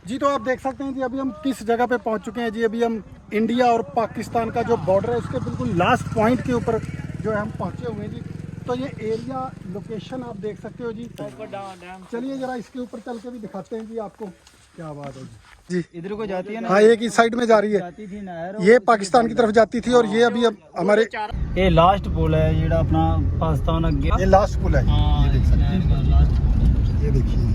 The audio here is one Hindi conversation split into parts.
जी तो आप देख सकते हैं जी अभी हम किस जगह पे पहुंच चुके हैं जी। अभी हम इंडिया और पाकिस्तान का जो बॉर्डर है उसके बिल्कुल लास्ट पॉइंट के ऊपर जो है हम पहुंचे हुए हैं जी। तो ये एरिया लोकेशन आप देख सकते हो जी। चलिए जरा इसके ऊपर चल के भी दिखाते हैं जी आपको। क्या बात है जी। इधर को जाती है ना। हाँ, एक इस साइड में जा रही है, जाती थी नहर, ये पाकिस्तान की तरफ जाती थी और ये अभी अब हमारे ये लास्ट पुल है जेड़ा अपना पाकिस्तान अगे। ये लास्ट पुल है। हाँ, ये देख सकते हैं, नहर का लास्ट पुल। ये देखिए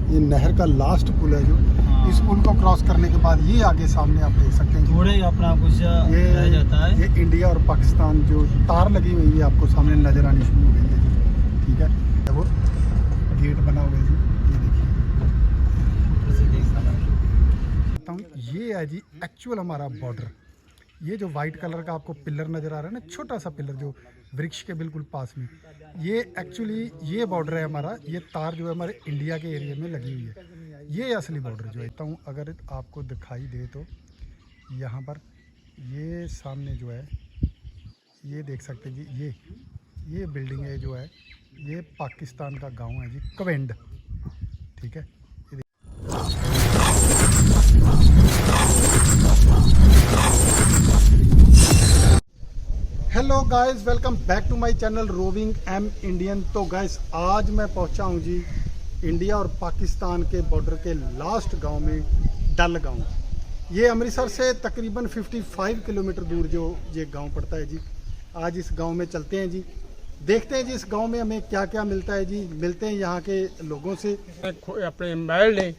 ये नहर का लास्ट पुल है जो। हाँ। इस पुल को क्रॉस करने के बाद ये आगे सामने आप देख सकते हैं थोड़े ही अपना कुछ रह जाता है। ये इंडिया और पाकिस्तान जो तार लगी हुई है आपको सामने नजर आनी शुरू हो गई है जी। ठीक है, वो गेट बना हुआ है जी। ये है जी एक्चुअल हमारा बॉर्डर। ये जो वाइट कलर का आपको पिलर नज़र आ रहा है ना, छोटा सा पिलर जो वृक्ष के बिल्कुल पास में, ये एक्चुअली ये बॉर्डर है हमारा। ये तार जो है हमारे इंडिया के एरिया में लगी हुई है। ये असली बॉर्डर जो है हूँ, अगर आपको दिखाई दे तो यहाँ पर ये सामने जो है ये देख सकते हैं जी। ये बिल्डिंग है जो है ये पाकिस्तान का गाँव है जी, कवेंड। ठीक है, hello guys, welcome back to my channel roving M Indian. तो गाइस आज मैं पहुंचा हूं जी इंडिया और पाकिस्तान के बॉर्डर के लास्ट गांव में, डल गांव। ये अमृतसर से तकरीबन 55 किलोमीटर दूर जो ये गांव पड़ता है जी। आज इस गांव में चलते हैं जी, देखते हैं जी इस गांव में हमें क्या क्या मिलता है जी। मिलते हैं यहाँ के लोगों से। अपने महल ने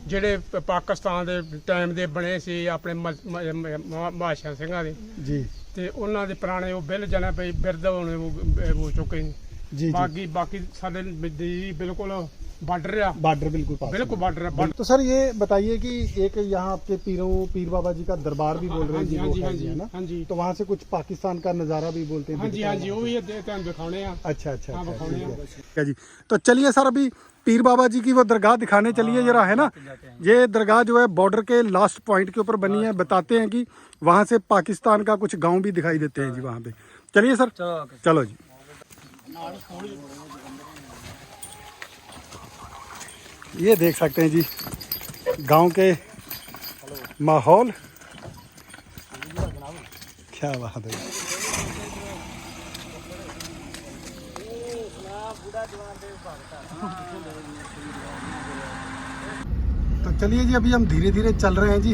ਜਿਹੜੇ ਪਾਕਿਸਤਾਨ ਦੇ ਟਾਈਮ ਦੇ ਬਣੇ ਸੀ ਆਪਣੇ ਬਾਦਸ਼ਾਹ ਸਿੰਘਾਂ ਦੇ जी ਤੇ ਉਹਨਾਂ ਦੇ ਪੁਰਾਣੇ ਉਹ ਬਿੱਲ ਜਣਾ ਪਈ ਬਿਰਦ ਹੋਣੇ ਹੋ ਚੁੱਕੇ ਨੇ जी ਬਾਕੀ ਸਾਡੇ ਦੀ ਬਿਲकुल ਬਾਰਡਰ ਆ, बॉर्डर बिल्कुल पास बिल्कुल बार्डर है। तो सर ये बताइए कि एक यहाँ आपके पीर बाबा जी का दरबार भी बोल रहे हैं जी, हाँ जी, वो हाँ है जी, जी, है ना? हाँ जी। तो वहाँ से कुछ पाकिस्तान का नज़ारा भी बोलते हैं। हाँ जी हाँ जी, वो भी ਤੁਹਾਨੂੰ ਦਿਖਾਉਣੇ ਆ। अच्छा अच्छा हाँ, अच्छा, दिखाने ठीक हैं। है। ठीक है जी, तो चलिए सर अभी पीर बाबा जी की वो दरगाह दिखाने चलिए जरा, है ना। ये दरगाह जो है बॉर्डर के लास्ट पॉइंट के ऊपर बनी है। बताते हैं कि वहाँ से पाकिस्तान का कुछ गाँव भी दिखाई देते हैं जी वहाँ पे। चलिए सर, चलो जी। ये देख सकते हैं जी गांव के माहौल, क्या बात है। तो चलिए जी अभी हम धीरे धीरे चल रहे हैं जी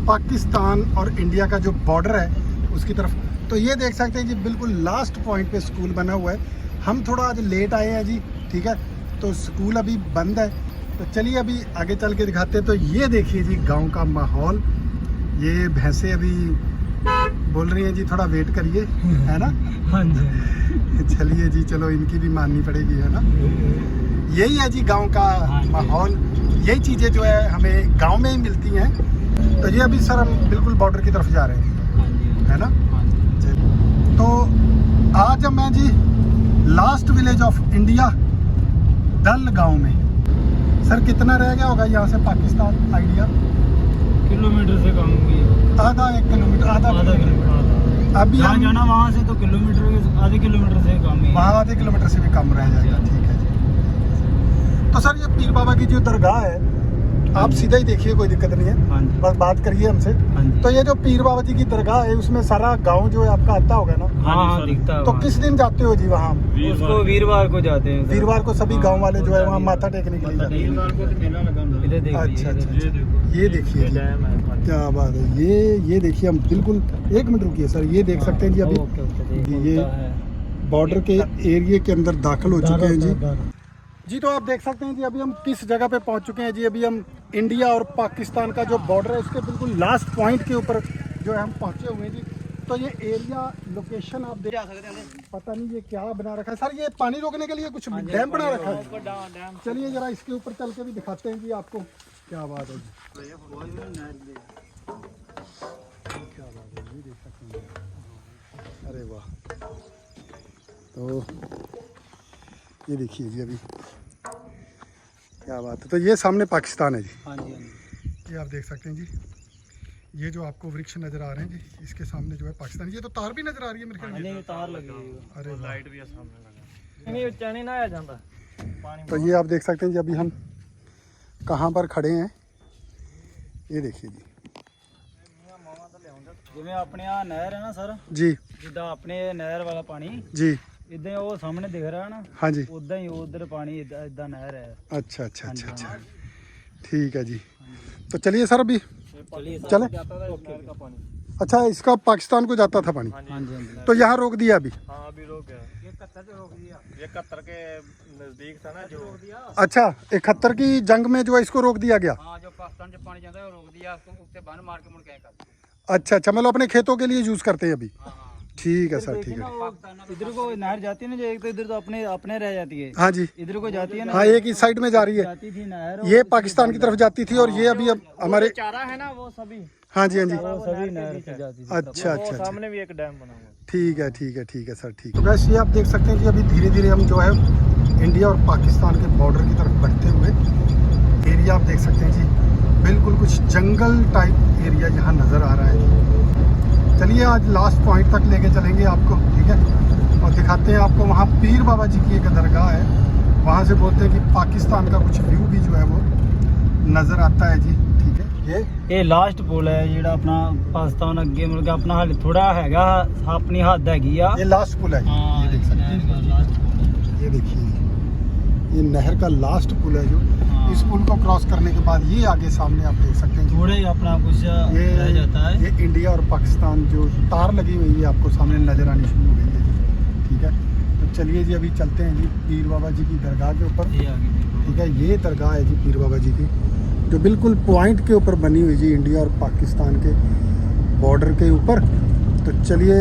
पाकिस्तान और इंडिया का जो बॉर्डर है उसकी तरफ। तो ये देख सकते हैं जी बिल्कुल लास्ट पॉइंट पे स्कूल बना हुआ है। हम थोड़ा आज लेट आए हैं जी, ठीक है, तो स्कूल अभी बंद है। तो चलिए अभी आगे चल के दिखाते हैं। तो ये देखिए जी गांव का माहौल। ये भैंसें अभी बोल रही हैं जी थोड़ा वेट करिए, है ना। हाँ जी, चलिए जी, चलो इनकी भी माननी पड़ेगी, है ना। यही है जी गांव का माहौल। यही चीज़ें जो है हमें गांव में ही मिलती हैं। तो ये अभी सर हम बिल्कुल बॉर्डर की तरफ जा रहे हैं, है ना। तो आज हम हैं जी लास्ट विलेज ऑफ इंडिया, डल गांव में। सर कितना रह गया होगा यहाँ से पाकिस्तान आइडिया? किलोमीटर से कम भी है। आधा 1 किलोमीटर, आधा किलोमीटर। अभी यहाँ हम जाना वहाँ से तो किलोमीटर, आधे किलोमीटर से कम ही है। वहाँ आधे किलोमीटर से भी कम रह जाएगा। ठीक है जी। तो सर ये पीर बाबा की जो दरगाह है आप सीधा ही देखिए, कोई दिक्कत नहीं है, हाँ जी, बस बात करिए हमसे। हाँ जी। तो ये जो पीर बाबा जी की दरगाह है उसमें सारा गांव जो है आपका आता होगा ना। हाँ दिखता है। तो किस दिन जाते हो जी वहाँ? उसको वीरवार को जाते हैं। वीरवार को सभी गांव वाले जो है वहाँ माथा टेकने के लिए जाते हैं। वीरवार को तो मेला लगा। इधर देखिए, अच्छा अच्छा, ये देखिए जी, क्या बात है। ये देखिए हम बिल्कुल 1 मिनट रुकिए सर, ये देख सकते हैं जी अभी ये बॉर्डर के एरिया के अंदर दाखिल हो चुके हैं जी। जी तो आप देख सकते हैं जी अभी हम किस जगह पे पहुंच चुके हैं जी। अभी हम इंडिया और पाकिस्तान का जो बॉर्डर है उसके बिल्कुल लास्ट पॉइंट के ऊपर जो है हम पहुंचे हुए हैं जी। तो ये एरिया लोकेशन आप देख सकते हैं। पता नहीं ये क्या बना रखा है सर, ये पानी रोकने के लिए कुछ डैम बना रखा है। चलिए जरा इसके ऊपर चल के भी दिखाते हैं जी आपको। क्या बात है जी, क्या बात है, ये देख सकते हैं। अरे वाह, तो ये देखिए जी अभी क्या बात है। तो ये सामने पाकिस्तान है जी। हाँ जी, ये आप देख सकते हैं जी, ये जो आपको वृक्ष नजर आ रहे हैं जी इसके सामने जो है पाकिस्तान। ये तो तार भी नजर आ रही है मेरे ख्याल में। नहीं तार लगी हुई है। अरे लाइट भी है सामने लगा। नहीं चने ना आ जाता। तो ये आप देख सकते हैं जी अभी हम कहाँ पर खड़े हैं। ये देखिए जी ਜਿਵੇਂ ਆਪਣੇ ਆ ਨਹਿਰ ਹੈ ਨਾ ਸਰ, जी ਜਿੱਦਾਂ ਆਪਣੇ ਨਹਿਰ ਵਾਲਾ ਪਾਣੀ जी ਇਦਾਂ ਹੀ ਉਹ ਸਾਹਮਣੇ ਦਿਖ ਰਿਹਾ ਨਾ, हाँ जी ਉਦਾਂ ਹੀ ਉਧਰ ਪਾਣੀ ਇਦਾਂ ਨਹਿਰ ਹੈ। अच्छा अच्छा अच्छा अच्छा ठीक है जी। तो चलिए सर अभी चले। अच्छा इसका पाकिस्तान को जाता था पानी, हाँ जी तो यहाँ रोक दिया अभी? हाँ अभी रोक गया। ये 71 रोक दिया, ये 71 के नजदीक था ना जो रोक दिया। अच्छा 71 की जंग में जो है इसको रोक दिया गया। हाँ, जो पाकिस्तान से पानी जाता है वो रोक दिया, उसको उससे बन मार के मुड़ के कर। अच्छा अच्छा मतलब अपने खेतों के लिए यूज करते हैं अभी। ठीक है सर ठीक है। इधर को नहर जाती है ना जो, एक तो इधर तो अपने अपने रह जाती है, हाँ जी इधर को जाती है ना, हाँ एक इस साइड में जा रही है, जाती थी नहर, ये पाकिस्तान की तरफ जाती थी और ये अभी अब हमारे चारा है ना वो सभी, हाँ जी हाँ जी। वो सभी नहर से जाती थी। अच्छा अच्छा अच्छा सामने भी एक डैम बना हुआ है। ठीक है ठीक है ठीक है सर ठीक है। तो वैसे ये आप देख सकते हैं कि अभी धीरे धीरे हम जो है इंडिया और पाकिस्तान के बॉर्डर की तरफ बढ़ते हुए एरिया आप देख सकते हैं जी, बिल्कुल कुछ जंगल टाइप एरिया यहाँ नज़र आ रहा है जी। चलिए आज लास्ट पॉइंट तक लेके चलेंगे आपको, ठीक है, और दिखाते हैं आपको वहाँ पीर बाबा जी की एक दरगाह है, वहाँ से बोलते हैं कि पाकिस्तान का कुछ व्यू भी जो है वो नज़र आता है जी। ठीक है, ਇਹ ਲਾਸਟ ਪੁਲ ਹੈ ਜਿਹੜਾ ਆਪਣਾ ਪਾਕਿਸਤਾਨ ਅੱਗੇ ਮੁੜ ਕੇ ਆਪਣਾ ਹਾਲੇ ਥੋੜਾ ਹੈਗਾ, ਆਪਣੀ ਹੱਦ ਹੈਗੀ ਆ। ये लास्ट पुल है जी, ये देख सकते हैं, लास्ट पुल ये देखिए ये नहर का लास्ट पुल है जो, हाँ। इस पुल को क्रॉस करने के बाद ये आगे सामने आप देख सकते हैं थोड़ा ही अपना कुछ ये रह जाता है। ये इंडिया और पाकिस्तान जो तार लगी हुई है आपको सामने नजर आनी शुरू हो गई है जी। ठीक है, तो चलिए जी अभी चलते हैं जी पीर बाबा जी की दरगाह के ऊपर। ये आगे देखो। ठीक है, ये दरगाह है जी पीर बाबा जी की, जो बिल्कुल पॉइंट के ऊपर बनी हुई जी, इंडिया और पाकिस्तान के बॉर्डर के ऊपर। तो चलिए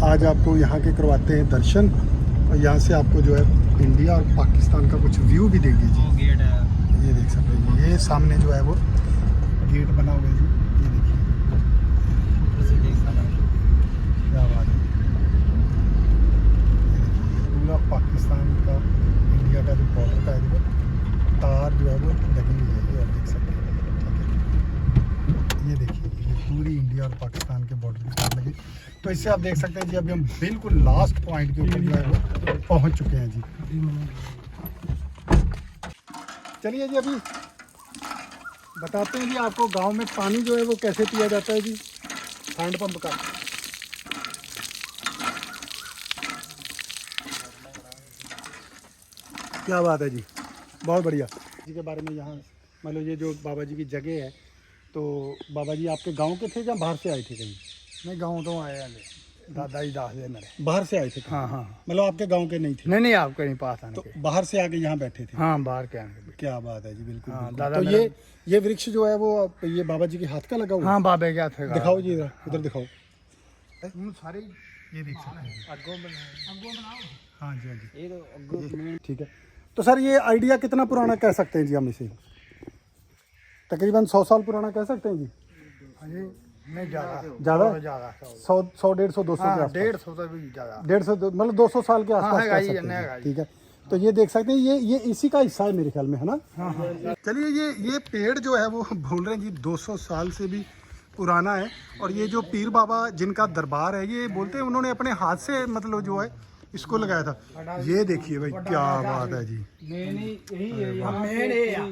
आज आपको यहाँ के करवाते हैं दर्शन, और यहाँ से आपको जो है इंडिया और पाकिस्तान का कुछ व्यू भी देंगे जी। वो गेट है, ये देख सकते हैं जी, ये सामने जो है वो गेट बना हुआ है जी, ये देखिए ऊपर से देख सकते हैं। क्या बात है। ये देखिए पूरा पाकिस्तान का इंडिया का जो बॉर्डर का है वो तार जो है वो लगी हुई है, ये आप देख सकते हैं। ठीक है, ये देखिए ये पूरी इंडिया और पाकिस्तान के बॉर्डर की तार लगी। तो इससे आप देख सकते हैं जी अभी हम बिल्कुल लास्ट पॉइंट के ऊपर जो है वो पहुँच चुके हैं जी। चलिए जी अभी बताते हैं जी आपको गांव में पानी जो है वो कैसे पिया जाता है जी, हैंडपंप का। क्या बात है जी, बहुत बढ़िया जी के बारे में। यहाँ मतलब ये जो बाबा जी की जगह है, तो बाबा जी आपके गांव के थे या बाहर से आए थे कहीं? मैं गाँव तो आया है, दादा जी दास दे मेरे। बाहर से आए थे कहीं? हाँ हाँ, मतलब आपके गांव के नहीं थे? नहीं नहीं, आप कहीं पास आने तो के। बाहर से आके यहाँ बैठे थे? हाँ, बाहर के आने के। क्या बात है जी, बिल्कुल, हाँ, बिल्कुल। दादा तो मेरा- ये वृक्ष जो है वो ये बाबा जी के हाथ का लगा हुआ है? हाँ, बाबे क्या थे। दिखाओ जी उधर दिखाओ। सारे ये देख सकते हैं। हाँ जी हाँ जी, ये तो अग्गों ठीक है। तो सर ये आइडिया कितना पुराना कह सकते हैं जी हम इसे? तकरीबन 100 साल पुराना कह सकते हैं जी? नहीं ज़्यादा ज़्यादा? ज़्यादा 100 150 200 के आसपास? 150 से भी ज़्यादा। 150 मतलब 200 साल के आसपास है कह गाई, सकते है हैं। गाई। ठीक है, तो ये देख सकते हैं, ये इसी का हिस्सा है मेरे ख्याल में, है ना? चलिए ये पेड़ जो है वो बोल रहे हैं जी 200 साल से भी पुराना है, और ये जो पीर बाबा जिनका दरबार है, ये बोलते हैं उन्होंने अपने हाथ से मतलब जो है इसको लगाया था। ये देखिए भाई क्या बात है जी, मेन यही है, यहाँ मेन है,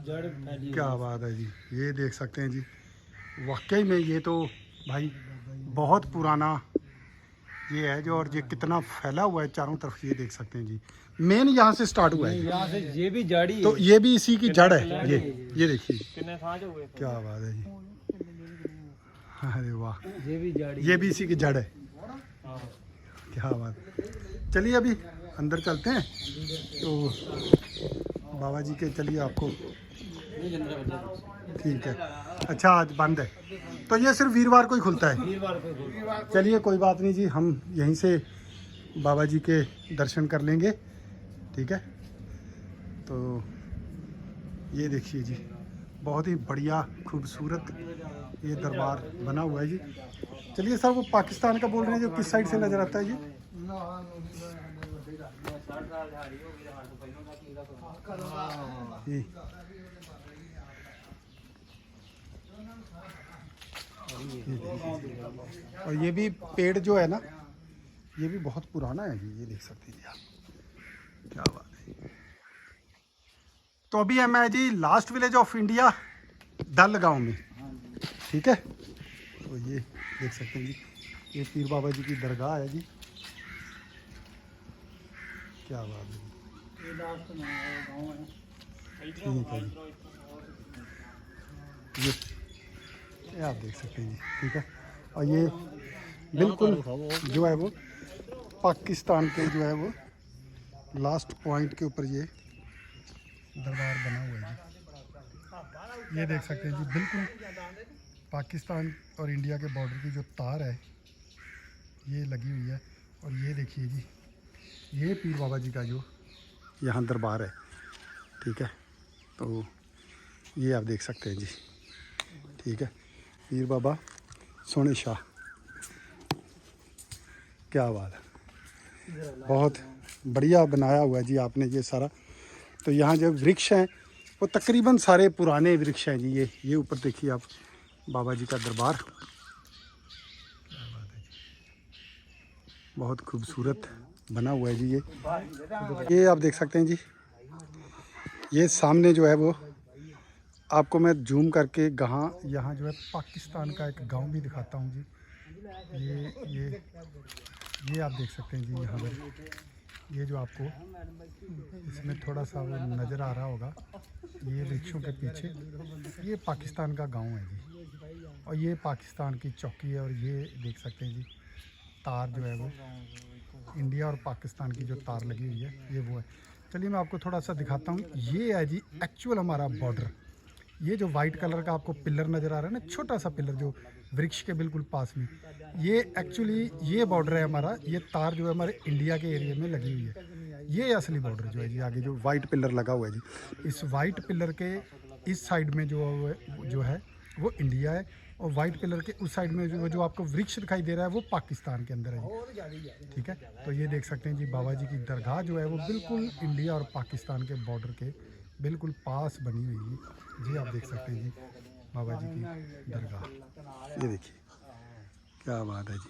जड़ फैली। क्या बात है जी, ये देख सकते हैं जी, वाकई में ये तो भाई बहुत पुराना ये है जो, और ये कितना फैला हुआ है चारों तरफ, ये देख सकते हैं जी। मेन यहाँ से स्टार्ट हुआ है, यहाँ से ये भी जड़ी तो ये भी इसी की जड़ है। ये देखिए कितने साँझ हुए थे? क्या बात है जी, अरे वाह, ये भी जड़ी। ये भी इसी की जड़ है। क्या बात। चलिए अभी अंदर चलते हैं, तो बाबा जी के चलिए आपको, ठीक है। अच्छा आज बंद है, तो ये सिर्फ वीरवार को ही खुलता है? चलिए कोई बात नहीं जी, हम यहीं से बाबा जी के दर्शन कर लेंगे, ठीक है। तो ये देखिए जी, बहुत ही बढ़िया खूबसूरत ये दरबार बना हुआ है जी। चलिए सर, वो पाकिस्तान का बोल रहे हैं जो किस साइड से नज़र आता है जी? जी। और ये भी पेड़ जो है ना, ये भी बहुत पुराना है जी, ये देख सकते हैं आप। क्या बात है। तो अभी है मैं जी लास्ट विलेज ऑफ इंडिया डल गांव में, ठीक है। तो ये देख सकते हैं जी, ये पीर बाबा जी की दरगाह है जी। क्या बात है, ये लास्ट में गाँव है। ठीक है जी, ये आप देख सकते हैं जी, ठीक है। और ये बिल्कुल जो है वो पाकिस्तान के जो है वो लास्ट पॉइंट के ऊपर ये दरबार बना हुआ है जी। ये देख सकते हैं जी, बिल्कुल पाकिस्तान और इंडिया के बॉर्डर की जो तार है ये लगी हुई है। और ये देखिए जी, ये पीर बाबा जी का जो यहाँ दरबार है, ठीक है। तो ये आप देख सकते हैं जी, ठीक है। पीर बाबा सोने शाह, क्या बात है, बहुत बढ़िया बनाया हुआ है जी आपने ये सारा। तो यहाँ जो वृक्ष हैं वो तकरीबन सारे पुराने वृक्ष हैं जी। ये ऊपर देखिए आप, बाबा जी का दरबार, क्या बात है जी, बहुत खूबसूरत बना हुआ है जी। ये आप देख सकते हैं जी, ये सामने जो है वो आपको मैं जूम करके यहाँ जो है पाकिस्तान का एक गांव भी दिखाता हूँ जी। ये आप देख सकते हैं जी, यहाँ पर ये जो आपको इसमें थोड़ा सा वो नज़र आ रहा होगा, ये वृक्षों के पीछे ये पाकिस्तान का गांव है जी। और ये पाकिस्तान की चौकी है। और ये देख सकते हैं जी, तार जो है वो इंडिया और पाकिस्तान की जो तार लगी हुई है ये वो है। चलिए मैं आपको थोड़ा सा दिखाता हूँ। ये है जी एक्चुअल हमारा बॉर्डर। ये जो वाइट कलर का आपको पिलर नज़र आ रहा है ना, छोटा सा पिलर जो वृक्ष के बिल्कुल पास में, ये एक्चुअली ये बॉर्डर है हमारा। ये तार जो है हमारे इंडिया के एरिया में लगी हुई है। ये असली बॉर्डर जो है जी, आगे जो वाइट पिलर लगा हुआ है जी, इस वाइट पिलर के इस साइड में जो है वो इंडिया है। और वाइट पिलर के उस साइड में जो आपको वृक्ष दिखाई दे रहा है वो पाकिस्तान के अंदर है जी, ठीक है। तो ये देख सकते हैं जी, बाबा जी की दरगाह जो है वो बिल्कुल इंडिया और पाकिस्तान के बॉर्डर के बिल्कुल पास बनी हुई है जी। आप देख सकते हैं जी, बाबा जी की दरगाह, ये देखिए क्या बात है जी।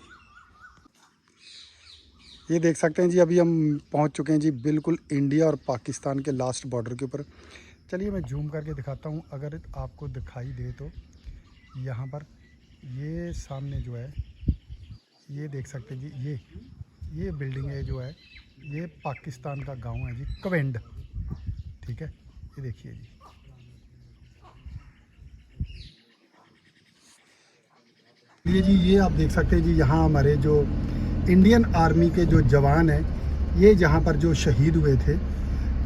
ये देख सकते हैं जी, अभी हम पहुंच चुके हैं जी बिल्कुल इंडिया और पाकिस्तान के लास्ट बॉर्डर के ऊपर। चलिए मैं जूम करके दिखाता हूं, अगर आपको दिखाई दे तो। यहाँ पर ये सामने जो है ये देख सकते हैं जी, ये बिल्डिंग है जो है ये पाकिस्तान का गांव है जी, कवेंड, ठीक है। ये देखिए जी, ये आप देख सकते हैं जी, यहाँ हमारे जो इंडियन आर्मी के जो जवान हैं ये जहाँ पर जो शहीद हुए थे,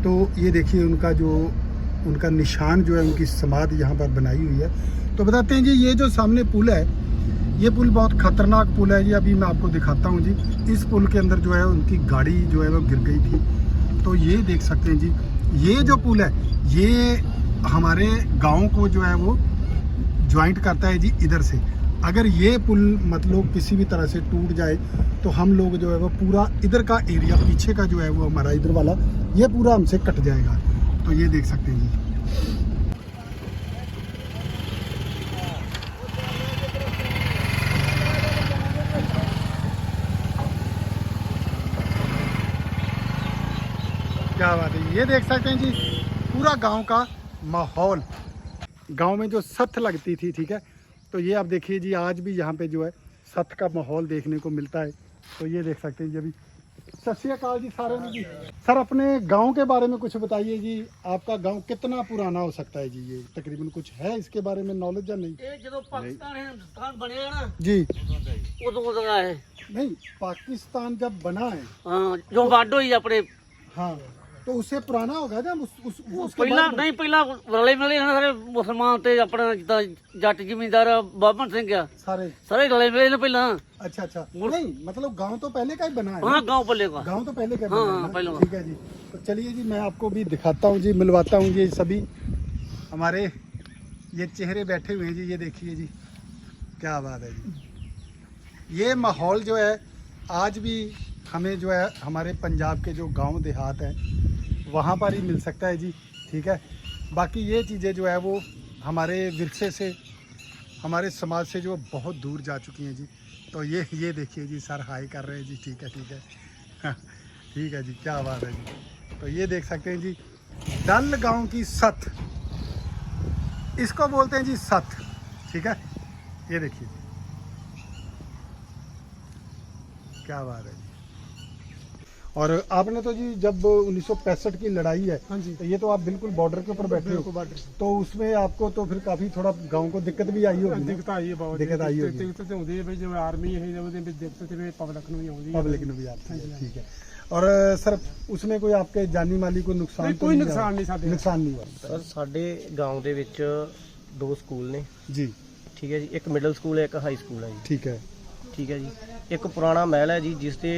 तो ये देखिए उनका निशान जो है, उनकी समाधि यहाँ पर बनाई हुई है। तो बताते हैं जी, ये जो सामने पुल है, ये पुल बहुत ख़तरनाक पुल है जी। अभी मैं आपको दिखाता हूँ जी, इस पुल के अंदर जो है उनकी गाड़ी जो है वो गिर गई थी। तो ये देख सकते हैं जी, ये जो पुल है ये हमारे गाँव को जो है वो ज्वाइंट करता है जी इधर से। अगर ये पुल मतलब किसी भी तरह से टूट जाए तो हम लोग जो है वो पूरा इधर का एरिया, पीछे का जो है वो हमारा इधर वाला, ये पूरा हमसे कट जाएगा। तो ये देख सकते हैं जी, क्या बात है। ये देख सकते हैं जी, पूरा गांव का माहौल, गांव में जो सत्थ लगती थी, ठीक है। तो ये आप देखिए जी, आज भी यहाँ पे जो है सत्थ का माहौल देखने को मिलता है। तो ये देख सकते हैं जी। अभी सत श्री अकाल जी सारे में जी। सर अपने गांव के बारे में कुछ बताइए जी, आपका गांव कितना पुराना हो सकता है जी? ये तकरीबन कुछ है इसके बारे में नॉलेज या नहीं? ये जो पाकिस्तान हिंदुस्तान बने ना जी, उਦੋਂ ਦਾ है। नहीं, पाकिस्तान जब बना है, हाँ जो वंड होई अपने, हाँ, तो उससे पुराना होगा ना उसके ਪਹਿਲਾਂ बाद? ਨਹੀਂ ਪਹਿਲਾਂ ਰਲੇ ਮਿਲੇ ਹਨ ਸਾਰੇ ਮੁਸਲਮਾਨ ਤੇ ਆਪਣਾ ਜਿੱਦਾਂ ਜੱਟ ਜ਼ਿਮੀਂਦਾਰ ਬਾਬਨ ਸਿੰਘ ਆ, सारे, ਸਾਰੇ ਰਲੇ ਮਿਲੇ ਨੇ ਪਹਿਲਾਂ। अच्छा अच्छा, नहीं मतलब गांव तो पहले का ही बना है हाँ गांव पल्ले का। गांव तो पहले का हाँ, बना है ना? पहले का। ठीक है जी। तो चलिए जी, मैं आपको भी दिखाता हूँ जी, मिलवाता हूँ जी सभी हमारे ये चेहरे बैठे हुए हैं जी। ये देखिए जी, क्या बात है जी। ये माहौल जो है आज भी हमें जो है हमारे पंजाब के जो गांव देहात हैं वहाँ पर ही मिल सकता है जी, ठीक है। बाकी ये चीज़ें जो है वो हमारे विरसे से, हमारे समाज से जो बहुत दूर जा चुकी हैं जी। तो ये देखिए जी, सर हाई कर रहे हैं जी, ठीक है ठीक है ठीक है जी, क्या बात है जी। तो ये देख सकते हैं जी, डल गांव की सत्थ, इसको बोलते हैं जी सत्थ, ठीक है, ये देखिए क्या बात है जी। और आपने तो जी जब 1965 की लड़ाई है, हाँ जी। तो ये तो आप बिल्कुल बॉर्डर के ऊपर बैठे हो, तो उसमें आपको तो फिर काफी थोड़ा गांव को दिक्कत भी आई होगी ना? ਦਿੱਕਤ ਆਈ ਹੈ ਬਹੁਤ ਦਿੱਕਤ ਆਈ ਹੋਗੀ। ਦਿੱਕਤ ਤੇ ਹੁੰਦੀ ਹੈ ਵੀ ਜਿਵੇਂ ਆਰਮੀ ਹੈ ਉਹਦੇ ਵਿੱਚ ਦਿੱਕਤ ਤੇ ਪਬਲਿਕ ਨੂੰ ਵੀ ਆਉਂਦੀ ਹੈ। पब्लिक में भी आती है, ठीक है। और सर उसमें कोई आपके जानी माली को नुकसान नहीं, तो कोई नहीं नुकसान हुआ? नहीं साडे। नुकसान नहीं हुआ ਸਰ ਸਾਡੇ ਗਾਉਂ ਦੇ ਵਿੱਚ 2 ਸਕੂਲ ਨੇ, जी, ਠੀਕ ਹੈ ਜੀ। ਇੱਕ ਮਿਡਲ ਸਕੂਲ ਹੈ, ਇੱਕ ਹਾਈ ਸਕੂਲ ਹੈ ਜੀ, ठीक है। ਠੀਕ ਹੈ ਜੀ। ਇੱਕ ਪੁਰਾਣਾ ਮਹਿਲ ਹੈ ਜੀ, ਜਿਸ ਤੇ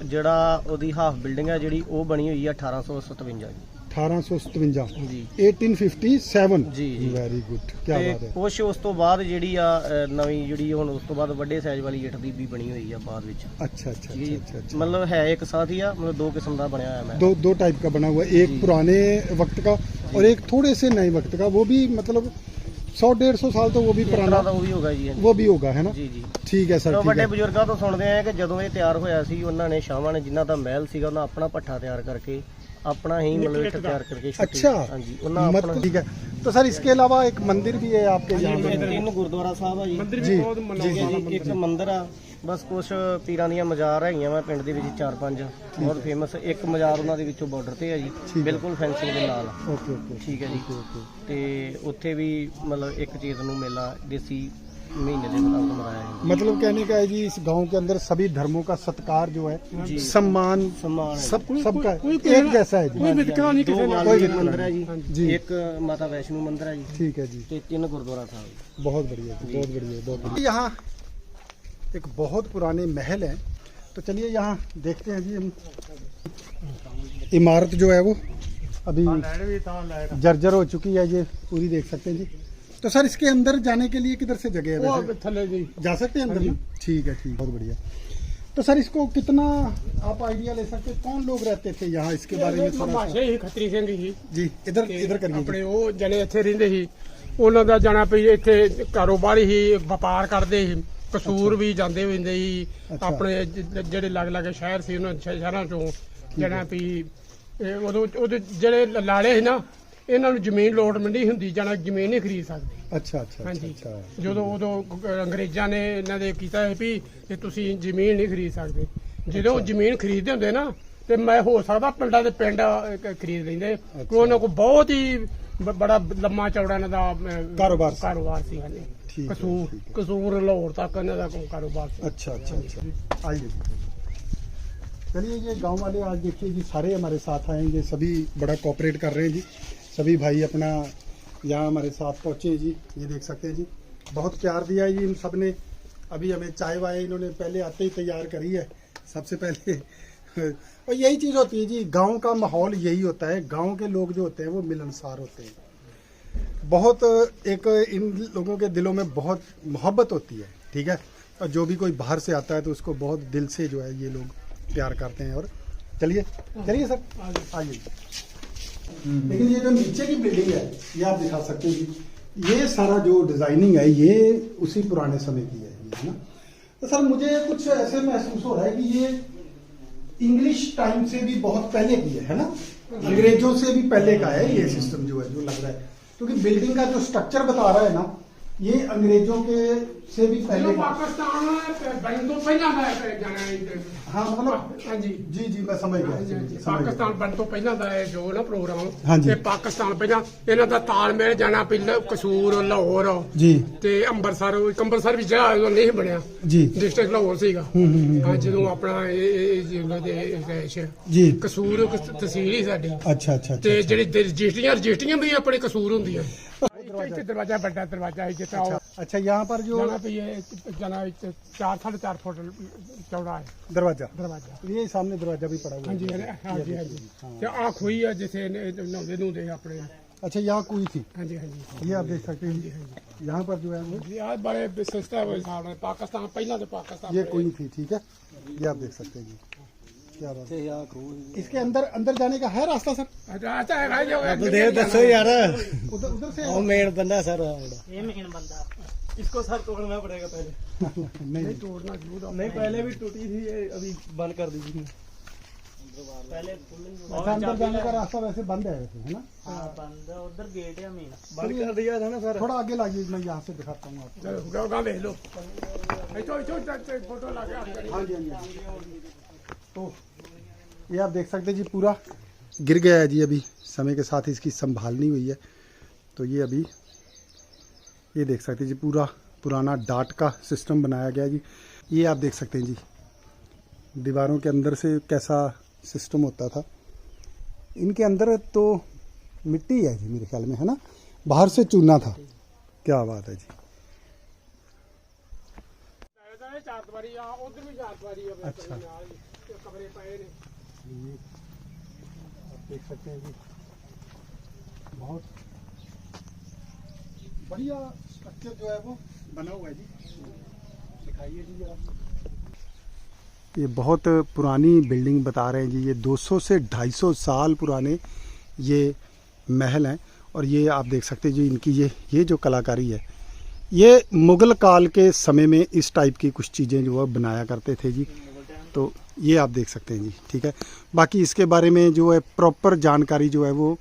ਜਿਹੜਾ ਉਹਦੀ ਹਾਫ ਬਿਲਡਿੰਗ ਹੈ ਜਿਹੜੀ ਉਹ ਬਣੀ ਹੋਈ ਹੈ 1857 ਜੀ। 1857 ਜੀ 1857 ਜੀ, ਜੀ। वेरी गुड, क्या ਤੇ बात है। ਕੁਛ ਉਸ ਤੋਂ ਬਾਅਦ ਜਿਹੜੀ ਆ ਨਵੀਂ ਜਿਹੜੀ ਹੁਣ ਉਸ ਤੋਂ ਬਾਅਦ ਵੱਡੇ ਸਾਈਜ਼ ਵਾਲੀ ਇੱਟ ਦੀ ਵੀ ਬਣੀ ਹੋਈ ਆ ਬਾਅਦ ਵਿੱਚ। अच्छा अच्छा ਜੀ अच्छा अच्छा, ਮਤਲਬ ਹੈ ਇੱਕ ਸਾਥ ਹੀ ਆ, ਮਤਲਬ 2 ਕਿਸਮ ਦਾ ਬਣਿਆ ਹੋਇਆ ਮੈਂ। दो टाइप का बना हुआ है, एक जी। पुराने वक्त का और एक थोड़े से नए वक्त का, वो भी मतलब 100-150 साल तो वो भी ਇਸ ਤਰ੍ਹਾਂ पुराना ਦਾ ਉਹ ਵੀ ਹੋਗਾ ਜੀ। वो भी होगा, है ना? ਜੀ ਜੀ। ठीक है सर, ਤਾਂ ठीक ਵੱਡੇ है। ਬਜ਼ੁਰਗਾਂ ਤੋਂ ਸੁਣਦੇ ਆ ਕਿ ਜਦੋਂ ਇਹ ਤਿਆਰ ਹੋਇਆ ਸੀ, ਉਹਨਾਂ ਨੇ ਸ਼ਾਹਾਂ ਨੇ ਜਿਨ੍ਹਾਂ ਦਾ ਮਹਿਲ ਸੀਗਾ ਉਹਨਾਂ ਆਪਣਾ ਭੱਠਾ ਤਿਆਰ ਕਰਕੇ ਆਪਣਾ ਹੀ ਮਤਲਬ ਇੱਟ ਤਿਆਰ ਕਰਕੇ ਛੁੱਟੀ। अच्छा, ਹਾਂਜੀ ਉਹਨਾਂ ਆਪਣਾ। मतलब ठीक है। तो सर इसके अलावा एक मंदिर भी है आपके यहाँ ਇਹ पे? 3 ਗੁਰਦੁਆਰਾ ਸਾਹਿਬ ਆ ਜੀ। ਮੰਦਿਰ ਜੀ, ਵੀ ਬਹੁਤ ਠੀਕ ਮਨਾਉਂਦੇ ਹੈ ਜੀ। ਇੱਕ ਮੰਦਿਰ ਆ, ਬਸ ਕੁਝ ਪੀਰਾਂ ਦੀਆਂ ਮਜ਼ਾਰ ਹੈਗੀਆਂ ਵਾ ਪਿੰਡ ਦੇ ਵਿੱਚ 4-5 ਬਹੁਤ ਫੇਮਸ। ਇੱਕ ਮਜ਼ਾਰ ਉਹਨਾਂ ਦੇ ਵਿੱਚੋਂ ਬਾਰਡਰ ਤੇ ਹੈ ਜੀ, ਹੈ। ਬਿਲਕੁਲ ਫੈਂਸਿੰਗ ਦੇ ਨਾਲ। ओके ओके, ਠੀਕ ਹੈ ਜੀ। ओके। ਤੇ ਉੱਥੇ ਵੀ ਮਤਲਬ ਇੱਕ ਚੀਜ਼ ਨੂੰ ਮੇਲਾ ਦੇਸੀ ਮਹੀਨੇ ਦੇ ਮੁਤਾਬਕ ਮਨਾਇਆ ਜਾਂਦਾ। मतलब कहने का है जी, इस गांव के अंदर सभी धर्मों का सत्कार जो है, जी। सम्मान सम्मान है। सबका कोई- एक जैसा है जी। ਕੋਈ ਵਿਤਕਰਾ ਨਹੀਂ 2 ਕਿਸੇ ਨਾਲ। ਵਾਲਮੀਕ ਮੰਦਿਰ ਹੈ ਜੀ, जी। ਇੱਕ ਮਾਤਾ ਵੈਸ਼ਨੂ ਮੰਦਿਰ ਹੈ ਜੀ, ठीक है जी, ਤੇ 3 ਗੁਰਦੁਆਰਾ ਸਾਹਿਬ। बहुत बढ़िया जी, बहुत बढ़िया, बहुत बढ़िया। यहाँ एक बहुत पुराने महल है, तो चलिए यहाँ देखते हैं जी हम। इमारत जो है वो अभी ਲੈਣ ਵੀ ਤਾਂ ਲੈ जर्जर हो चुकी है, ये पूरी देख सकते हैं जी। तो सर इसके अंदर जाने के लिए किधर से जगह है ਉਹ वैसे? ਥੱਲੇ ਜੀ जा सकते हैं अंदर ना? ठीक है, ठीक, बहुत बढ़िया। तो सर इसको कितना आप आइडिया ले सकते हैं, कौन लोग रहते थे यहाँ, इसके बारे में थोड़ा सा? ਭਾਸ਼ਾ ਹੀ ਖੱਤਰੀ ਸਿੰਘ ਹੀ जी, इधर इधर करिए ਆਪਣੇ जी। ਉਹ ਜਣੇ ਇੱਥੇ ਰਹਿੰਦੇ ਸੀ, ਉਹਨਾਂ ਦਾ ਜਾਣਾ ਪਈ ਇੱਥੇ ਕਾਰੋਬਾਰ ਹੀ ਵਪਾਰ ਕਰਦੇ ਸੀ। ਕਸੂਰ ਵੀ ਜਾਂਦੇ ਹੁੰਦੇ ਸੀ ਅੱਛਾ। ਆਪਣੇ ਜਿਹੜੇ ਲੱਗ ਸ਼ਹਿਰ ਸੀ ਉਹਨਾਂ ਸ਼ਹਿਰਾਂ ਚੋਂ ਜਾਣਾ ਪਈ। ਇਹ ਉਦੋਂ ਉਹਦੇ ਜਿਹੜੇ ਲਾਲੇ ਸੀ ਨਾ, ਇਹਨਾਂ ਨੂੰ ਜ਼ਮੀਨ ਲੋੜ ਮੰਡੀ ਹੁੰਦੀ, ਜਾਣਾ ਜ਼ਮੀਨ ਨਹੀਂ ਖਰੀਦ ਸਕਦੇ। अच्छा अच्छा अच्छा ਹਾਂਜੀ अच्छा, ਜਦੋਂ ਉਦੋਂ ਅੰਗਰੇਜ਼ਾਂ ਨੇ ਇਹਨਾਂ ਦੇ ਕੀਤਾ ਹੈ ਵੀ ਇਹ ਤੁਸੀਂ ਜ਼ਮੀਨ ਨਹੀਂ ਖਰੀਦ ਸਕਦੇ। ਜਦੋਂ ਜ਼ਮੀਨ ਖਰੀਦਦੇ ਹੁੰਦੇ ਨਾ, ਤੇ ਮੈਂ ਹੋ ਸਕਦਾ ਪਿੰਡਾਂ ਦੇ ਪਿੰਡ ਖਰੀਦ ਲੈਂਦੇ। ਉਹਨਾਂ ਕੋਲ ਬਹੁਤ ਹੀ ਬੜਾ ਲੰਮਾ ਚੌੜਾ ਇਹਨਾਂ ਦਾ ਕਾਰੋਬਾਰ ਸੀ। ਕਾਰੋਬਾਰ ਸੀ। ਹਾਂਜੀ ठीक है, ਕਸੂਰ ठीक है। ਕਸੂਰ ਲਾਹੌਰ ਤੱਕ ਇਹਨਾਂ ਦਾ ਕਾਰੋਬਾਰ ਸੀ। अच्छा अच्छा अच्छा, आइए जी। चलिए ये गांव वाले आज देखिए जी, सारे हमारे साथ आएंगे, सभी बड़ा कोऑपरेट कर रहे हैं जी। सभी भाई अपना यहाँ हमारे साथ पहुँचे जी, ये देख सकते हैं जी। बहुत प्यार दिया है जी इन सब ने। अभी हमें चाय वाय इन्होंने पहले आते ही तैयार करी है सबसे पहले। और यही चीज़ होती है जी, गांव का माहौल यही होता है। गांव के लोग जो होते हैं वो मिलनसार होते हैं। बहुत एक इन लोगों के दिलों में बहुत मोहब्बत होती है, ठीक है। और जो भी कोई बाहर से आता है तो उसको बहुत दिल से जो है ये लोग प्यार करते हैं। और चलिए चलिए सर, आइए। लेकिन ये जो नीचे की बिल्डिंग है, ये आप दिखा सकते हैं जी, ये सारा जो डिजाइनिंग है ये उसी पुराने समय की है, ये, है ना। तो सर मुझे कुछ ऐसे महसूस हो रहा है कि ये इंग्लिश टाइम से भी बहुत पहले की है ना, अंग्रेजों से भी पहले का है ये सिस्टम जो है, जो लग रहा है। क्योंकि बिल्डिंग का जो स्ट्रक्चर बता रहा है ना, ये अंग्रेजों के से भी पहले का। ਪਾਕਿਸਤਾਨ ਬਣਨ ਤੋਂ ਪਹਿਲਾਂ ਦਾ ਜਾਣਾ ਹੈ। हाँ मतलब, ਹਾਂਜੀ जी जी मैं समझ गया, समझ गया। ਪਾਕਿਸਤਾਨ ਬਣਨ ਤੋਂ ਪਹਿਲਾਂ ਦਾ ਇਹ ਜੋ ਨਾ ਪ੍ਰੋਗਰਾਮ, ਹਾਂਜੀ। ਤੇ ਪਾਕਿਸਤਾਨ ਪਹਿਲਾਂ ਇਹਨਾਂ ਦਾ ਤਾਲਮੇਲ ਜਾਣਾ ਪਹਿਲਾਂ ਕਸੂਰ ਲਾਹੌਰ जी ਤੇ ਅੰਮ੍ਰਿਤਸਰ ਵੀ ਜਿਹੜਾ ਉਦੋਂ ਨਹੀਂ ਬਣਿਆ, जी ਡਿਸਟ੍ਰਿਕਟ ਲਾਹੌਰ ਸੀਗਾ। ਹਾਂ ਜਦੋਂ ਆਪਣਾ ਇਹ ਜਿਹਨਾਂ ਦੇ ਦੇਸ਼ जी, ਕਸੂਰ ਤਹਿਸੀਲ ਹੀ ਸਾਡੀ, अच्छा अच्छा ਤੇ अच्छा, ਜਿਹੜੀ ਰਜਿਸਟਰੀਆਂ ਵੀ ਆਪਣੇ ਕਸੂਰ ਹੁੰਦੀਆਂ। ਇੱਥੇ ਦਰਵਾਜ਼ਾ ਵੱਡਾ ਦਰਵਾਜ਼ਾ ਹੈ ਜਿੱਥੇ अच्छा अच्छा। यहाँ पर जो ਜਾਣਾ ਪਈ ਜਾਣਾ 4.5 ਫੁੱਟ ਚੌੜਾ ਹੈ दरवाजा, ਦਰਵਾਜ਼ਾ। ये सामने दरवाजा भी पड़ा हुआ ਹਾਂਜੀ है। ਹਾਂਜੀ ਹਾਂਜੀ। ਤੇ ਆ ਖੋਈ ਆ ਜਿੱਥੇ ਨਹਾਉਂਦੇ ਨੂੰਦੇ ਆਪਣੇ। अच्छा यहाँ कुई थी, ਹਾਂਜੀ ਹਾਂਜੀ ये आप देख सकते हैं। यहाँ पर जो है वो ਯਾਰ ਬੜੇ ਸਸਤਾ ਹੋਏ ਸਾਹਮਣੇ ਪਾਕਿਸਤਾਨ ਪਹਿਲਾਂ ਤੇ ਪਾਕਿस्तान ये कुई थी, ठीक है। ये आप देख सकते हैं जी, क्या बात है। इसके अंदर अंदर जाने का है रास्ता सर? अच्छा है जो ਦੱਸੋ ਯਾਰ, उधर उधर से ਉਹ ਮੇਨ ਬੰਦਾ ਸਰ। ਇਹ ਮੇਨ ਬੰਦਾ, इसको सर तोड़ना पड़ेगा पहले। नहीं ਤੋੜਨਾ ਜ਼ਰੂਰ ਆ। नहीं पहले भी टूटी थी, ये अभी बंद कर दी थी। अच्छा, अंदर जाने का रास्ता वैसे बंद है वैसे, है ना? हाँ बंद है, उधर गेट है मेन। बंद कर दिया था ना सर। थोड़ा आगे लाइए, मैं यहाँ से दिखाता हूँ आपको। चलो गाँव देख लो, फोटो लगा। हाँ जी, हाँ जी। तो ये आप देख सकते हैं जी, पूरा गिर गया है जी। अभी समय के साथ इसकी संभाल नहीं हुई है, तो ये अभी ये देख सकते हैं जी, पूरा पुराना डाट का सिस्टम बनाया गया है जी। ये आप देख सकते हैं जी, दीवारों के अंदर से कैसा सिस्टम होता था। इनके अंदर तो मिट्टी है जी मेरे ख्याल में, है ना? बाहर से चूना था। क्या बात है जी। अच्छा, ये आप देख सकते हैं जी, बहुत बढ़िया स्ट्रक्चर जो है वो बना हुआ है जी। दिखाइए जी जरा। ये बहुत पुरानी बिल्डिंग बता रहे हैं जी। ये 200 से 250 साल पुराने ये महल हैं। और ये आप देख सकते हैं जी, इनकी ये जो कलाकारी है, ये मुग़ल काल के समय में इस टाइप की कुछ चीज़ें जो है बनाया करते थे जी। तो ये आप देख सकते हैं जी, ठीक है। बाकी इसके बारे में जो है प्रॉपर जानकारी जो है वो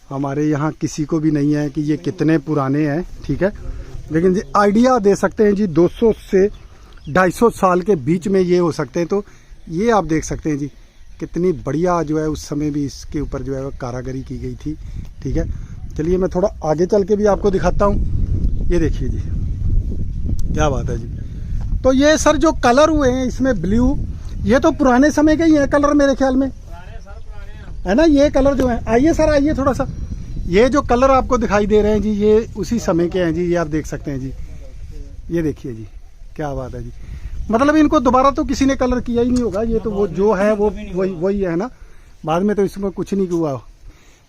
हमारे यहाँ किसी को भी नहीं है कि ये कितने पुराने हैं, ठीक है। लेकिन जी आइडिया दे सकते हैं जी, 200 से 250 साल के बीच में ये हो सकते हैं। तो ये आप देख सकते हैं जी, कितनी बढ़िया जो है उस समय भी इसके ऊपर जो है वो कारीगरी की गई थी, ठीक है। चलिए मैं थोड़ा आगे चल के भी आपको दिखाता हूँ। ये देखिए जी, क्या बात है जी। तो ये सर जो कलर हुए हैं इसमें ब्लू, ये तो पुराने समय के ही है कलर मेरे ख्याल में, है ना? ये कलर जो है, आइए सर आइए थोड़ा सा, ये जो कलर आपको दिखाई दे रहे हैं जी, ये उसी समय के हैं जी। ये आप देख सकते हैं जी, ये देखिए जी, क्या बात है जी। मतलब इनको दोबारा तो किसी ने कलर किया ही नहीं होगा। ये तो वो जो है वो वही है ना, बाद में तो इसमें कुछ नहीं हुआ।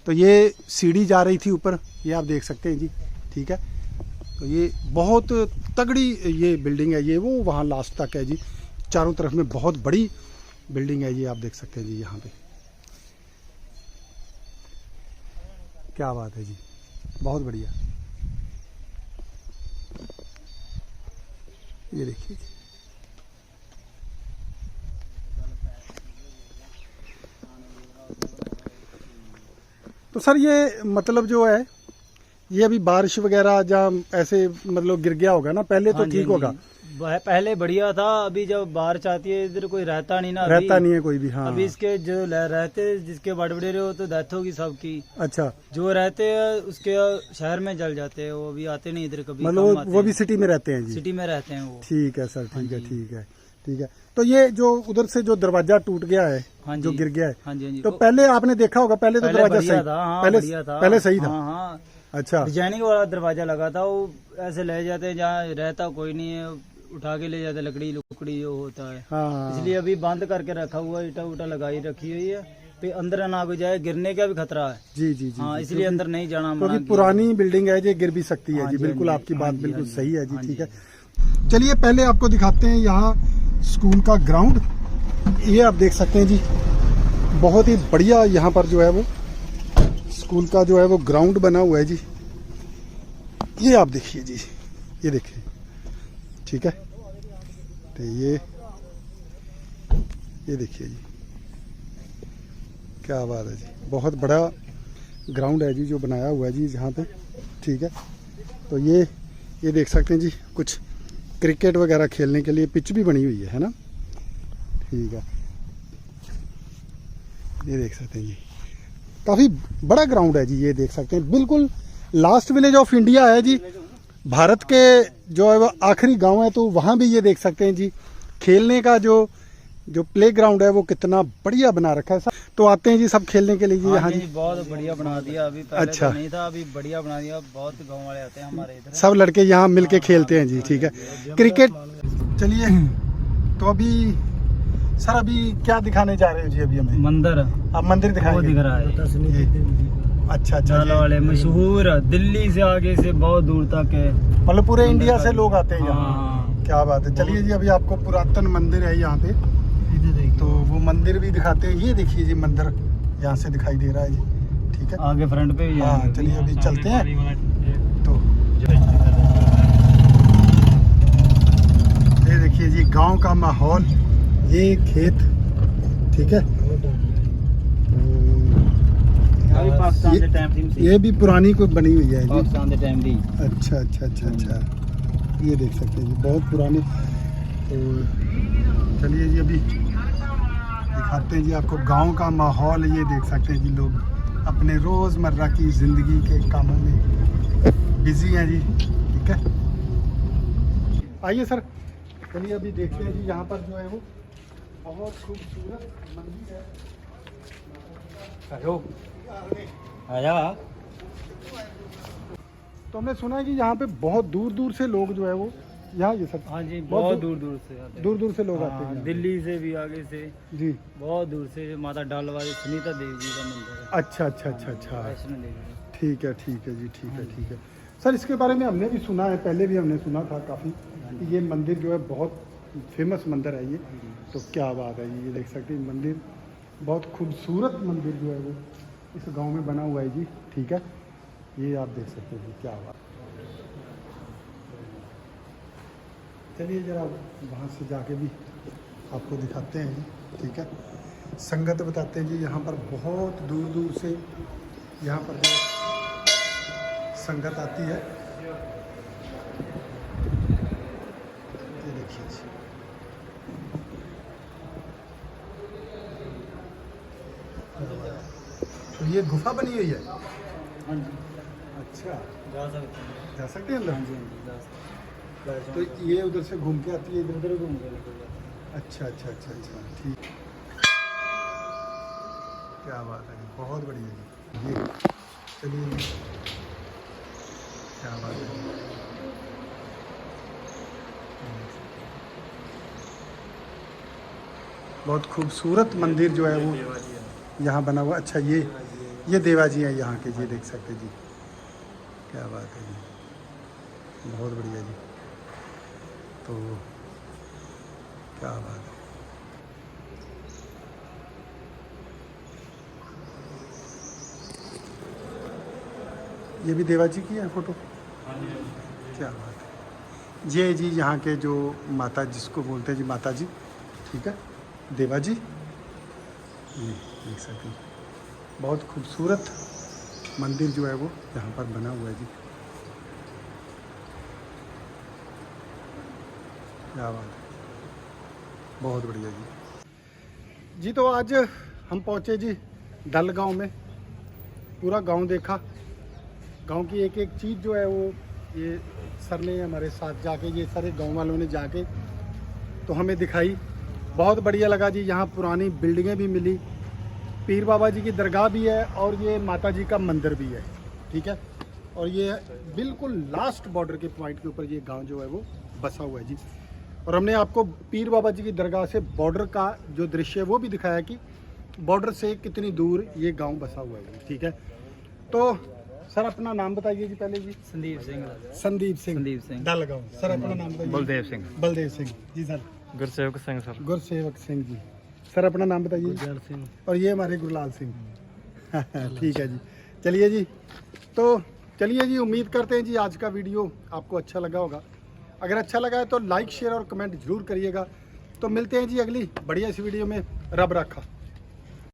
तो ये सीढ़ी जा रही थी ऊपर, ये आप देख सकते हैं जी, ठीक है। तो ये बहुत तगड़ी ये बिल्डिंग है, ये वो वहाँ लास्ट तक है जी। चारों तरफ में बहुत बड़ी बिल्डिंग है, ये आप देख सकते हैं जी। यहाँ पे क्या बात है जी, बहुत बढ़िया। ये देखिए, तो सर ये मतलब जो है, ये अभी बारिश वगैरह जहाँ ऐसे मतलब गिर गया होगा ना, पहले तो ठीक होगा। पहले बढ़िया था, अभी जब बारिश आती है इधर कोई रहता नहीं ना, रहता नहीं है कोई भी। हाँ, अभी इसके जो रहते, जिसके बड़े बड़े रहे हो तो डेथ होगी सबकी। अच्छा, जो रहते हैं उसके शहर में जल जाते हैं, वो अभी आते नहीं इधर कभी। मतलब वो भी सिटी में रहते हैं जी? सिटी में रहते हैं वो। ठीक है सर, ठीक है, ठीक है, ठीक है। तो ये जो उधर से जो दरवाजा टूट गया है, जो गिर गया है, हाँ जी, तो पहले आपने देखा होगा, पहले तो दरवाजा सही था, पहले सही था। हाँ, अच्छा, डिजाइनिंग वाला दरवाजा लगा था, वो ऐसे ले जाते हैं जहाँ रहता कोई नहीं है, उठा के ले जाते, लकड़ी लुकड़ी जो होता है। हाँ, इसलिए अभी बंद करके रखा हुआ है, ईटा उटा लगाई रखी हुई है, फिर अंदर ना कोई जाए, गिरने का भी खतरा है। जी जी जी, हाँ, इसलिए अंदर नहीं जाना। क्योंकि पुरानी बिल्डिंग है, ये गिर भी सकती है जी। बिल्कुल आपकी बात बिल्कुल सही है जी, ठीक है। चलिए पहले आपको दिखाते हैं यहाँ स्कूल का ग्राउंड। ये आप देख सकते हैं जी, बहुत ही बढ़िया यहाँ पर जो है वो स्कूल का जो है वो ग्राउंड बना हुआ है जी। ये आप देखिए जी, ये देखिए, ठीक है। तो ये देखिए जी, क्या बात है जी, बहुत बड़ा ग्राउंड है जी जो बनाया हुआ है जी यहाँ पे, ठीक है। तो ये देख सकते हैं जी, कुछ क्रिकेट वगैरह खेलने के लिए पिच भी बनी हुई है ना, ठीक है। ये देख सकते हैं जी, काफ़ी बड़ा ग्राउंड है जी। ये देख सकते हैं, बिल्कुल लास्ट विलेज ऑफ इंडिया है जी, भारत के जो है वो आखिरी गांव है। तो वहाँ भी ये देख सकते हैं जी, खेलने का जो प्ले ग्राउंड है वो कितना बढ़िया बना रखा है। तो आते हैं जी सब खेलने के लिए जी यहाँ जी। बहुत बढ़िया बना दिया, अभी पहले अच्छा, तो नहीं था, अभी बढ़िया बना दिया। बहुत गाँव वाले आते हैं हमारे इधर, सब लड़के यहाँ मिलके खेलते हैं जी, ठीक है। क्रिकेट। चलिए, तो अभी सर अभी क्या दिखाने जा रहे हो जी? अभी हमें मंदिर, आप मंदिर दिखाएंगे? दिख रहा है। अच्छा, वाले मशहूर, दिल्ली से आगे से बहुत दूर तक है, मतलब पूरे इंडिया से लोग आते हैं यहाँ। हाँ। क्या बात है। चलिए जी, अभी आपको पुरातन मंदिर है यहाँ पे, तो वो मंदिर भी दिखाते हैं। ये देखिए जी, मंदिर यहाँ से दिखाई दे रहा है जी, ठीक है। आगे फ्रंट पे भी। हाँ, चलिए अभी चलते हैं। तो ये देखिए जी, गांव का माहौल, ये खेत, ठीक है। अभी पाकिस्तान के टाइम थी ये भी पुरानी कोई बनी हुई है जी। पाकिस्तान के टाइम दी। अच्छा अच्छा अच्छा अच्छा, ये देख सकते हैं जी, बहुत पुराने। तो चलिए जी अभी दिखाते हैं जी आपको गांव का माहौल। ये देख सकते हैं जी लोग अपने रोज़मर्रा की ज़िंदगी के कामों में बिजी हैं जी। ठीक है, आइए सर, चलिए अभी देखते हैं जी यहाँ पर जो है वो बहुत खूबसूरत मंदिर है। आया। तो हमने सुना है कि यहाँ पे बहुत दूर दूर से लोग जो है वो यहाँ, ये सब हाँ जी, बहुत बहुत दूर दूर से आते हैं। दूर दूर से लोग आते हैं हाँ, यहाँ। दिल्ली से भी आगे से जी, बहुत दूर से। माता डालवाड़ी सुनीता देवी जी का मंदिर है, अच्छा अच्छा अच्छा अच्छा, वैष्णो देवी। ठीक है जी, ठीक है ठीक है सर। इसके बारे में हमने भी सुना है, पहले भी हमने सुना था काफ़ी, कि ये मंदिर जो है बहुत फेमस मंदिर है ये। तो क्या बात है जी, ये देख सकते हैं मंदिर, बहुत खूबसूरत मंदिर जो है वो इस गांव में बना हुआ है जी। ठीक है, ये आप देख सकते हैं जी, क्या बात। चलिए जरा वहाँ से जाके भी आपको दिखाते हैं जी। ठीक है, संगत बताते हैं जी, यहाँ पर बहुत दूर दूर से यहाँ पर जो संगत आती है। ये देखिए जी, तो ये गुफा बनी हुई है। हाँ जी, अच्छा, जा सकते हैं। जा सकते हैं अंदर? हाँ जी, हाँ जी, जा सकते हैं। तो ये उधर से घूम के आती है इधर उधर। घूम के निकल जाते हैं। अच्छा अच्छा अच्छा अच्छा, ठीक, क्या बात है जी, बहुत बढ़िया जी। ये चलिए जी, क्या बात है जी। बहुत खूबसूरत मंदिर जो है वो यहाँ बना हुआ। अच्छा, ये देवा जी हैं यहाँ के, ये देख सकते जी, क्या बात है जी, बहुत बढ़िया जी। तो क्या बात है, ये भी देवा जी की है फोटो, क्या बात है। ये जी यहाँ के जो माता, जिसको बोलते हैं जी माता जी, ठीक है, देवा जी, ये देख सकते हैं, बहुत खूबसूरत मंदिर जो है वो यहाँ पर बना हुआ है जी। क्या बात है, बहुत बढ़िया जी। जी तो आज हम पहुँचे जी डल गांव में, पूरा गांव देखा। गांव की एक एक चीज़ जो है वो ये सर ने हमारे साथ जाके, ये सारे गांव वालों ने जाके तो हमें दिखाई। बहुत बढ़िया लगा जी। यहाँ पुरानी बिल्डिंगें भी मिली, पीर बाबा जी की दरगाह भी है और ये माता जी का मंदिर भी है। ठीक है, और ये बिल्कुल लास्ट बॉर्डर के पॉइंट के ऊपर ये गांव जो है वो बसा हुआ है जी। और हमने आपको पीर बाबा जी की दरगाह से बॉर्डर का जो दृश्य है वो भी दिखाया कि बॉर्डर से कितनी दूर ये गांव बसा हुआ है जी। ठीक है, तो सर अपना नाम बताइए जी पहले जी। संदीप सिंह। संदीप सिंह, संदीप सिंह। डल गांव। सर अपना नाम बताइए। Baldev Singh. Baldev Singh ji. Sir Gursewak Singh sir. Gursewak Singh ji. Sir अपना नाम बताइए। गुरजर सिंह। और ये हमारे गुरलाल सिंह। ठीक है जी, चलिए जी। तो चलिए जी, उम्मीद करते हैं जी आज का वीडियो आपको अच्छा लगा होगा। अगर अच्छा लगा है तो लाइक शेयर और कमेंट जरूर करिएगा। तो मिलते हैं जी अगली बढ़िया सी वीडियो में। रब रखा।